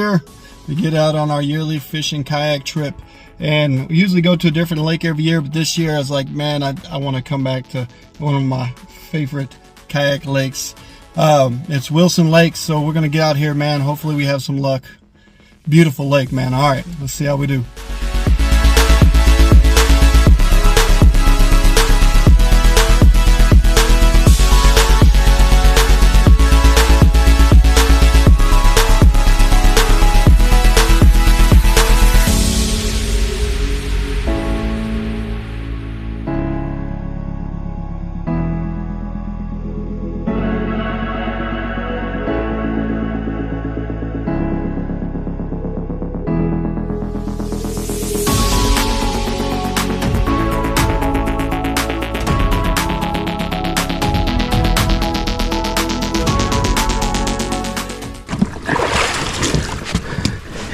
year, we get out on our yearly fishing kayak trip. And we usually go to a different lake every year, but this year I was like, man, I want to come back to one of my favorite kayak lakes. It's Wilson Lake, so we're going to get out here, man. Hopefully we have some luck. Beautiful lake, man. All right, let's see how we do.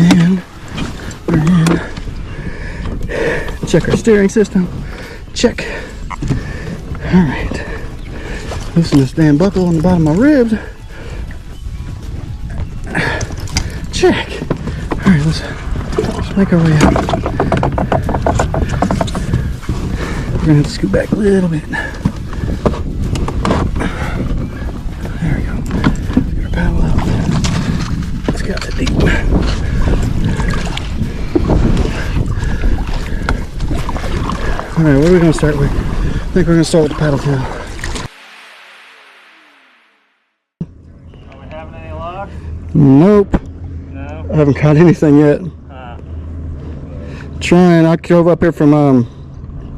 And we're in. Check our steering system. Check. Alright. Loosen this damn buckle on the bottom of my ribs. Check. Alright, let's make our way out. We're gonna have to scoot back a little bit. There we go. Get our paddle out. Let's get out the deep one. Alright, what are we going to start with? I think we're going to start with the paddle tail. Are we having any luck? Nope. No? I haven't caught anything yet. Trying. I drove up here from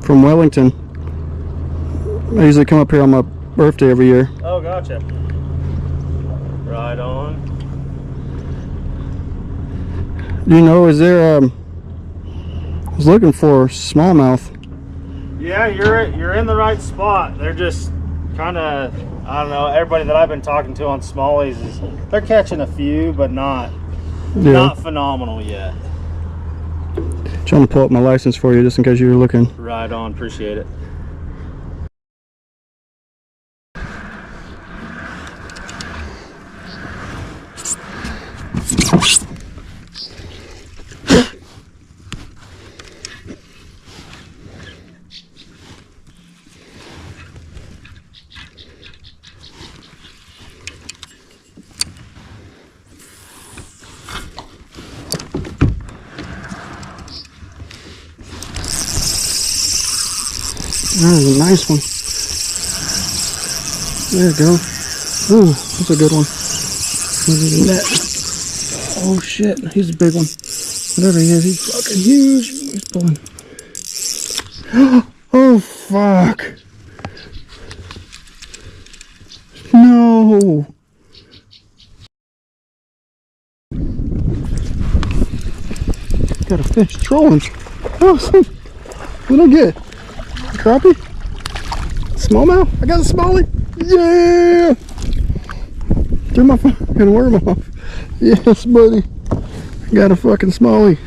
Wellington. I usually come up here on my birthday every year. Oh, gotcha. Right on. You know, is there, I was looking for smallmouth. Yeah, you're in the right spot. They're just kind of, I don't know, everybody that I've been talking to on smallies they're catching a few, but not phenomenal yet. Trying to pull up my license for you just in case you were looking. Right on, appreciate it. That was a nice one. There we go. Ooh, that's a good one. That. Oh shit, he's a big one. Whatever he is, he's fucking huge. He's pulling. Oh fuck. No. Got a fish trolling. Oh, what did I get? Crappie? Smallmouth? I got a smallie? Yeah! Threw my fucking worm off. Yes, buddy. Got a fucking smallie.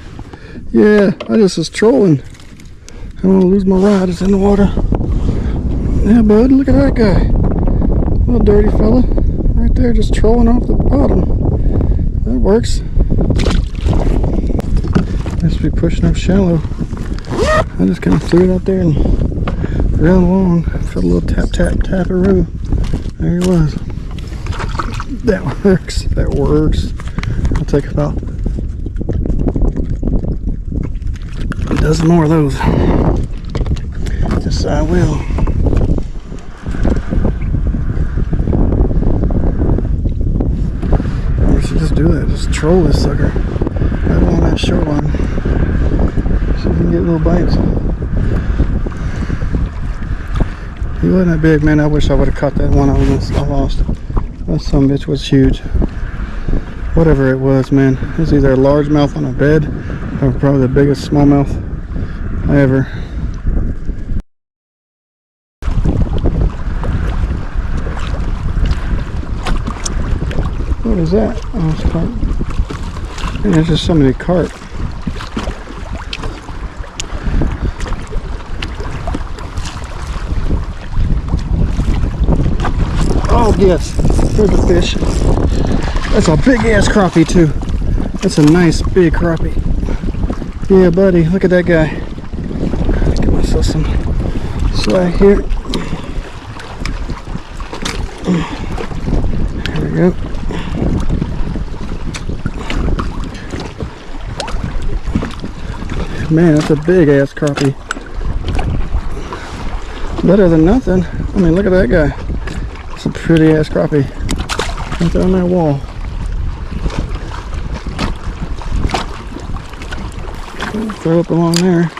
Yeah, I just was trolling. I don't want to lose my rod. It's in the water. Yeah, bud, look at that guy. Little dirty fella. Right there, just trolling off the bottom. That works. Must be pushing up shallow. I just kind of threw it out there and ran along. Felt a little tap, tap, tap-a-roo. There he was. That works. That works. I'll take about a dozen more of those. Yes, I will. We should just do that. Just troll this sucker right along that shoreline. See if we can get little bites. He wasn't that big, man. I wish I would have caught that one I lost. That son of a bitch was huge. Whatever it was, man. It was either a largemouth on a bed or probably the biggest smallmouth ever. What is that? Oh, it's carp. Man, there's just so many carp. Oh yes, there's a fish. That's a big ass crappie too. That's a nice big crappie. Yeah, buddy. Look at that guy. Get myself some slack here. There we go. Man, that's a big ass crappie. Better than nothing. I mean, look at that guy. It's a pretty ass crappie. Right there on that wall. Throw up along there.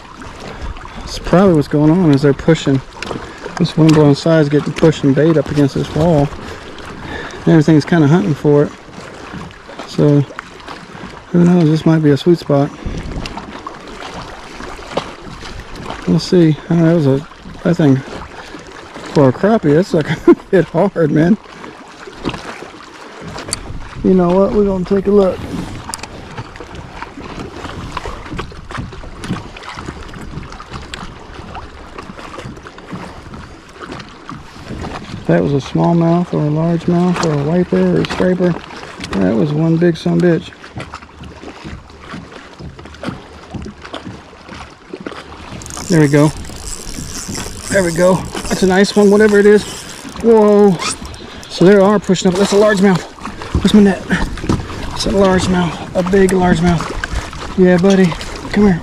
That's probably what's going on is they're pushing. This windblown side's getting pushing bait up against this wall. And everything's kind of hunting for it. So, who knows? This might be a sweet spot. We'll see. I know, that was that thing for a crappie. That's like hit hard, man. You know what? We're gonna take a look. That was a smallmouth or a largemouth or a wiper or a scraper. That was one big son of a bitch. There we go. There we go. That's a nice one, whatever it is. Whoa. So they are pushing up. That's a largemouth. Where's my net? That's a largemouth. A big largemouth. Yeah, buddy. Come here.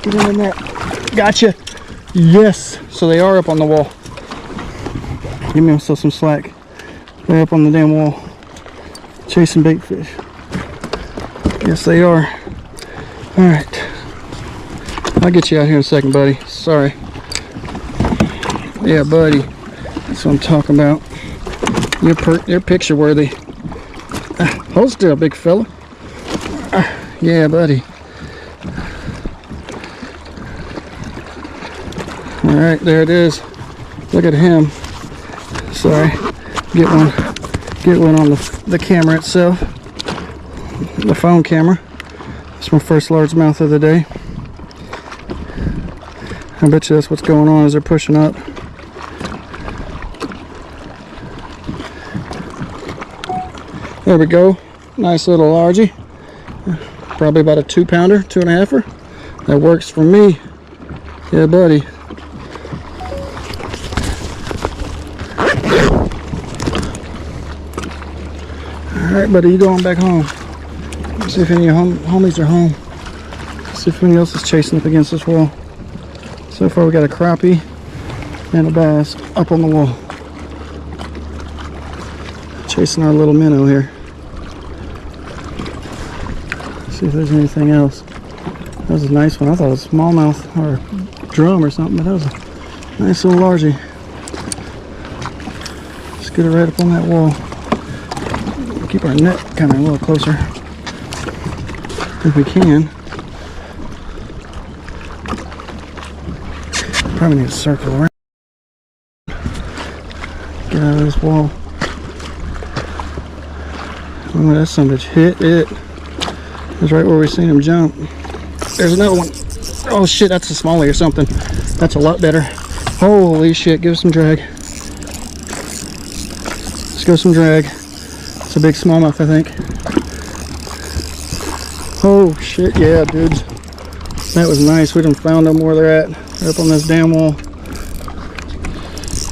Get in the net. Gotcha. Yes. So they are up on the wall. Give me myself some slack. They're up on the damn wall. Chasing bait fish. Yes, they are. Alright. I'll get you out here in a second, buddy. Sorry. Yeah, buddy. That's what I'm talking about. You're picture worthy. Hold still, big fella. Yeah, buddy. Alright, there it is. Look at him. Sorry. Get one on the camera itself. The phone camera. It's my first largemouth of the day. I bet you that's what's going on as they're pushing up. There we go. Nice little largie. Probably about a 2-pounder, 2.5er. That works for me. Yeah, buddy. Alright, buddy, you going back home. Let's see if any of your homies are home. Let's see if anyone else is chasing up against this wall. So far we got a crappie and a bass up on the wall. Chasing our little minnow here. Let's see if there's anything else. That was a nice one. I thought it was smallmouth or a drum or something, but that was a nice little largie. Let's get it right up on that wall. Keep our net kind of a little closer if we can. Probably need to circle around. Get out of this wall. Oh, that son of a bitch hit it. That's right where we seen him jump. There's another one. Oh shit, that's a smallie or something. That's a lot better. Holy shit, give us some drag. Let's go some drag. It's a big smallmouth, I think. Oh shit, yeah, dudes. That was nice. We done found them where they're at. They're up on this damn wall.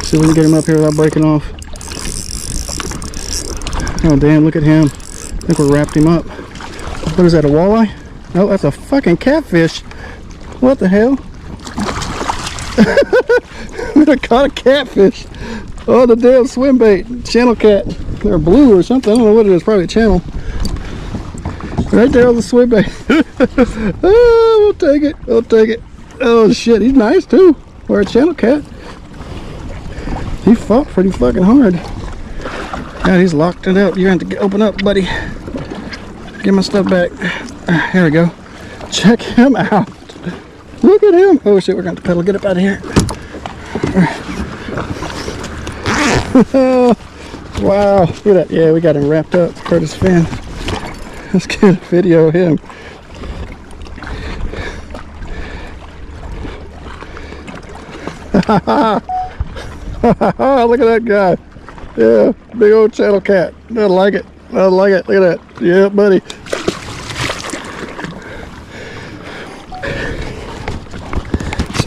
See if we can get him up here without breaking off. Oh damn, look at him. I think we wrapped him up. What is that, a walleye? No, that's a fucking catfish. What the hell? We done caught a catfish. Oh, the damn swim bait. Channel cat. They're blue or something. I don't know what it is. Probably a channel. Right there on the swim bait. Oh, we'll take it. We'll take it. Oh shit, he's nice too. We're a channel cat. He fought pretty fucking hard. God, he's locked it up. You're going to have to open up, buddy. Get my stuff back. Here we go. Check him out. Look at him. Oh shit, we're going to have to pedal. Get up out of here. Wow. Look at that. Yeah, we got him wrapped up. Curtis fin. Let's get a video of him. Look at that guy. Yeah, big old channel cat. I like it. I like it. Look at that. Yeah, buddy.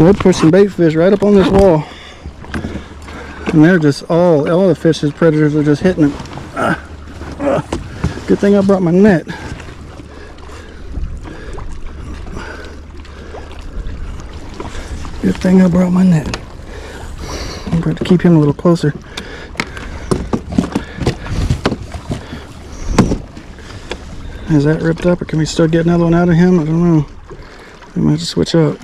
We'll push some bait fish right up on this wall. And they're just all the fish's predators are just hitting them. Good thing I brought my net. Good thing I brought my net. I'm going to keep him a little closer. Is that ripped up, or can we still get another one out of him? I don't know. We might have to switch up.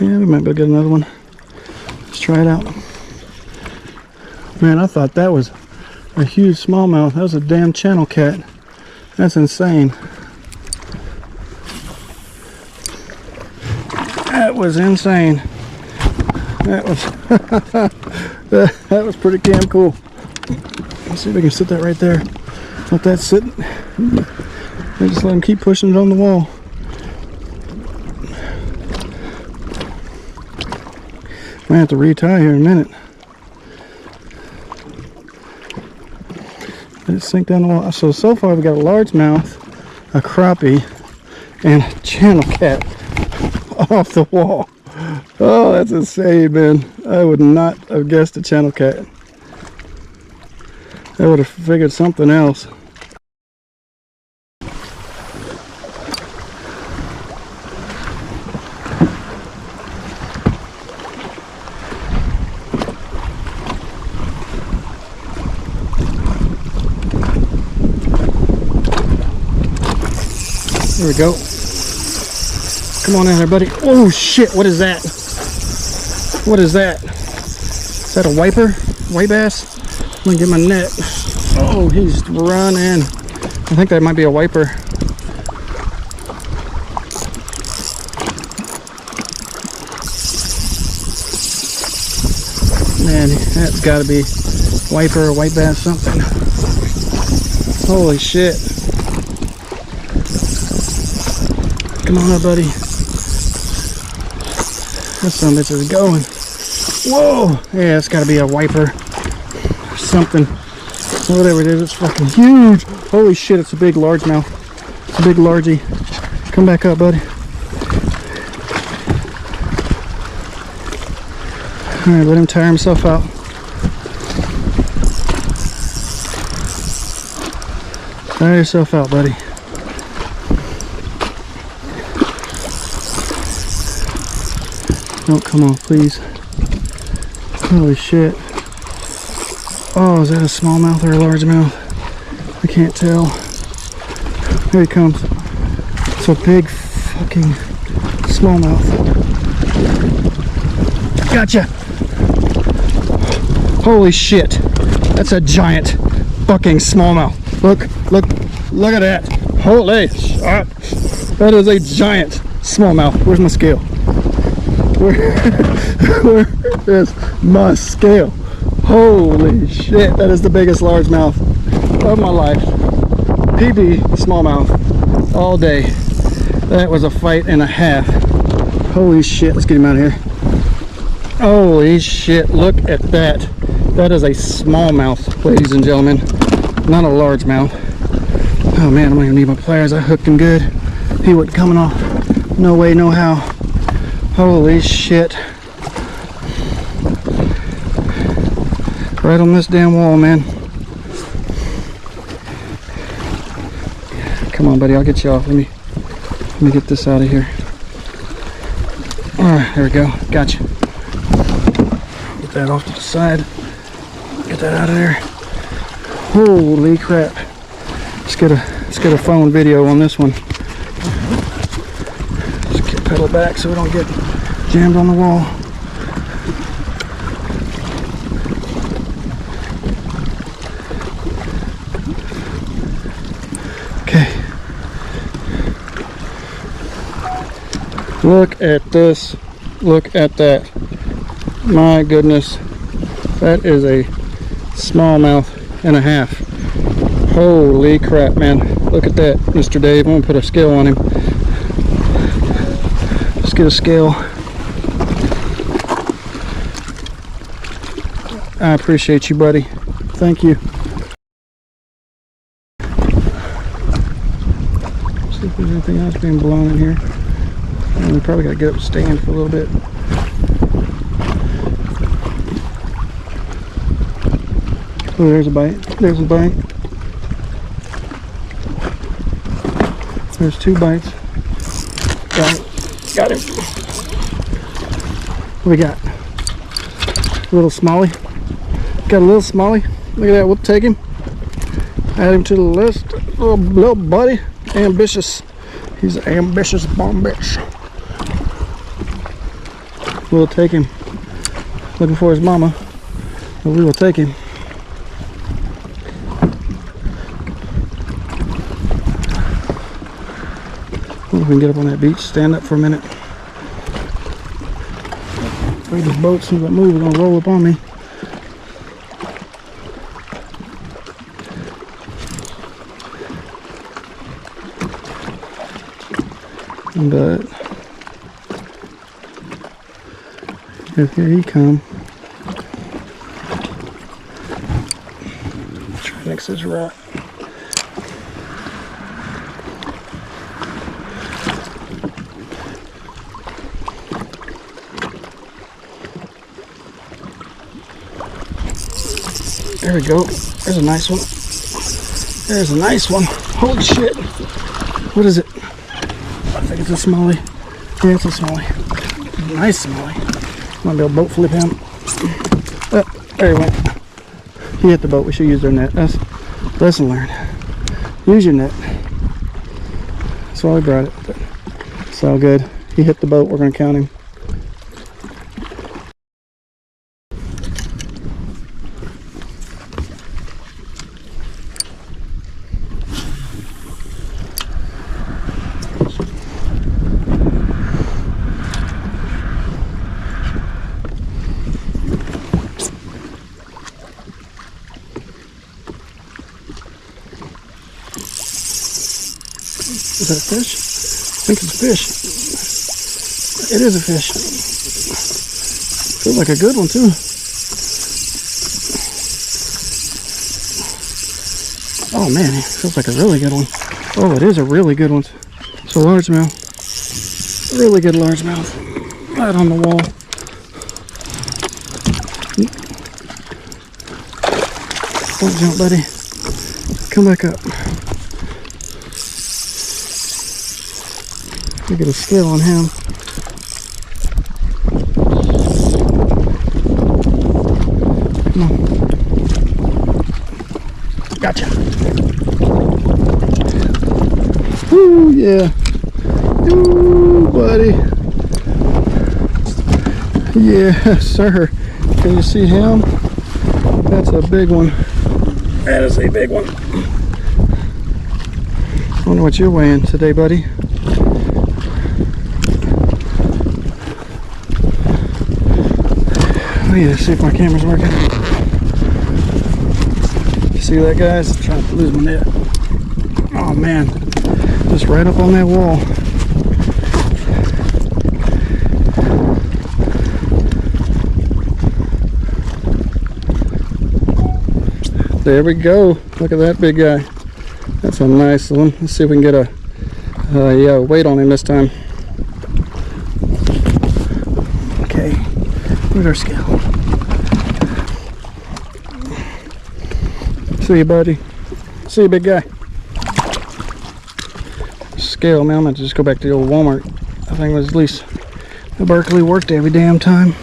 Yeah, we might be able to get another one. Let's try it out. Man, I thought that was a huge smallmouth. That was a damn channel cat. That's insane. That was insane. That was that was pretty damn cool. Let's see if I can sit that right there. Let that sit. And just let him keep pushing it on the wall. Might have to retie here in a minute. Let it sink down the wall. So far we got a largemouth, a crappie, and a channel cat off the wall. Oh, that's insane, man. I would not have guessed a channel cat. I would have figured something else. There we go. Come on in there, buddy. Oh shit, what is that? What is that? Is that a wiper? White bass? I'm gonna get my net. Oh, he's running. I think that might be a wiper. Man, that's gotta be wiper or white bass something. Holy shit. Come on up, buddy. That son of a bitch is going. Whoa! Yeah, it's gotta be a wiper. Or something. Whatever it is, it's fucking huge. Holy shit, it's a big largemouth. It's a big largie. Come back up, buddy. Alright, let him tire himself out. Tire yourself out, buddy. Oh, come on, please. Holy shit. Oh, is that a smallmouth or a largemouth? I can't tell. Here he comes. It's a big fucking smallmouth. Gotcha! Holy shit. That's a giant fucking smallmouth. Look at that. Holy shit. That is a giant smallmouth. Where's my scale? Where is my scale? Holy shit, that is the biggest largemouth of my life. PB smallmouth all day. That was a fight and a half. Holy shit, let's get him out of here. Holy shit, look at that. That is a smallmouth, ladies and gentlemen, not a largemouth. Oh man, I'm gonna need my pliers. I hooked him good. He wasn't coming off. No way, no how. Holy shit. Right on this damn wall, man. Come on, buddy, I'll get you off. Let me get this out of here. Alright, there we go. Gotcha. Get that off to the side. Get that out of there. Holy crap. Let's get a phone video on this one. Just get pedal back so we don't get jammed on the wall. Okay. Look at this. Look at that. My goodness. That is a smallmouth and a half. Holy crap, man. Look at that, Mr. Dave. I'm going to put a scale on him. Let's get a scale. I appreciate you, buddy. Thank you. See if we there's anything else being blown in here. And we probably gotta get up and stand for a little bit. Oh, there's a bite. There's a bite. There's 2 bites. Got it. Got him. What we got? A little smallie. Got a little smallie. Look at that. We'll take him. Add him to the list. Little buddy. Ambitious. He's an ambitious bomb bitch. We'll take him. Looking for his mama. But we will take him. We can get up on that beach, stand up for a minute. Wait, this boat, as soon as I move, it's gonna roll up on me. But here he come. Try next to this rock. There we go. There's a nice one. There's a nice one. Holy shit. What is it? I think it's a smallie. Yeah, it's a smallie. Nice smallie. Might be able to boat flip him. Oh, there he went. He hit the boat. We should use their net. That's lesson learned. Use your net. That's why we brought it. But it's all good. He hit the boat. We're going to count him. Is that a fish? I think it's a fish. It is a fish. Feels like a good one too. Oh man, it feels like a really good one. Oh, it is a really good one. It's a largemouth. Really good largemouth. Right on the wall. Don't jump, buddy. Come back up. Look at the scale on him. Come on. Gotcha. Woo, yeah. Woo, buddy. Yeah, sir. Can you see him? That's a big one. That is a big one. I wonder what you're weighing today, buddy. Yeah, see if my camera's working. You see that, guys? I'm trying to lose my net. Oh man, just right up on that wall. There we go. Look at that big guy. That's a nice one. Let's see if we can get a weight on him this time. Okay, where's our scale? See you, buddy. See you, big guy. Scale, man. I'm gonna just go back to the old Walmart. I think it was at least Berkeley worked every damn time.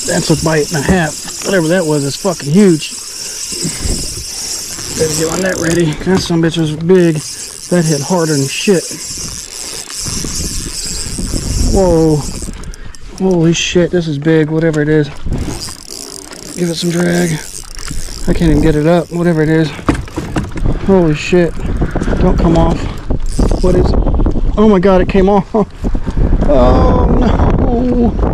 That's a bite and a half. Whatever that was is fucking huge. Better get my net ready. That some bitch was big. That hit harder than shit. Whoa. Holy shit, this is big, whatever it is. Give it some drag. I can't even get it up, whatever it is. Holy shit. Don't come off. What is it? Oh my god, it came off. Oh no.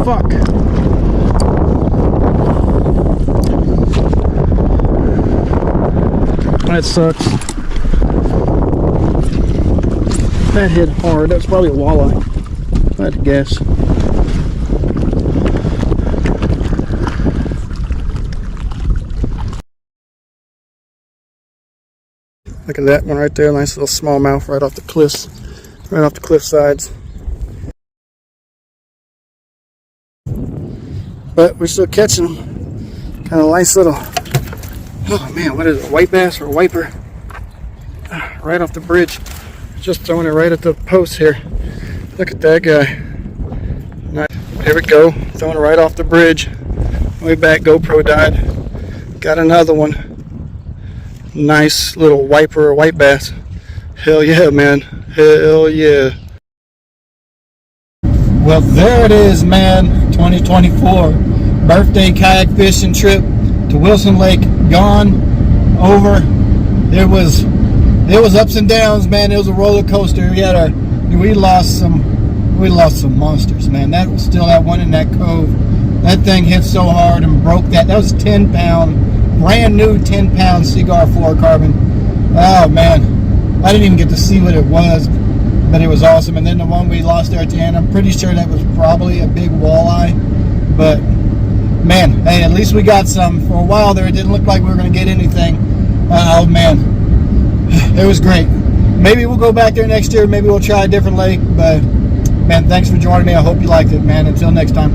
Fuck. that sucks. That hit hard. That's probably a walleye, if I had to guess. Look at that one right there. Nice little smallmouth right off the cliffs, right off the cliff sides. But we're still catching them. Kind of nice little, oh man, what is it, white bass or wiper? Right off the bridge. Just throwing it right at the post here. Look at that guy. Nice. There we go. Throwing it right off the bridge. Way back, GoPro died. Got another one. Nice little wiper or white bass. Hell yeah, man. Hell yeah. Well, there it is, man. 2024 birthday kayak fishing trip to Wilson Lake gone, over. It was ups and downs, man. It was a roller coaster. We lost some monsters, man. That was still that one in that cove. That thing hit so hard and broke that. That was 10-pound, brand new 10-pound cigar fluorocarbon. Oh man, I didn't even get to see what it was, but it was awesome. And then the one we lost there at the end, I'm pretty sure that was probably a big walleye. But man, hey, at least we got some. For a while there, it didn't look like we were going to get anything. Oh man, it was great. Maybe we'll go back there next year. Maybe we'll try a different lake. But man, thanks for joining me. I hope you liked it, man. Until next time.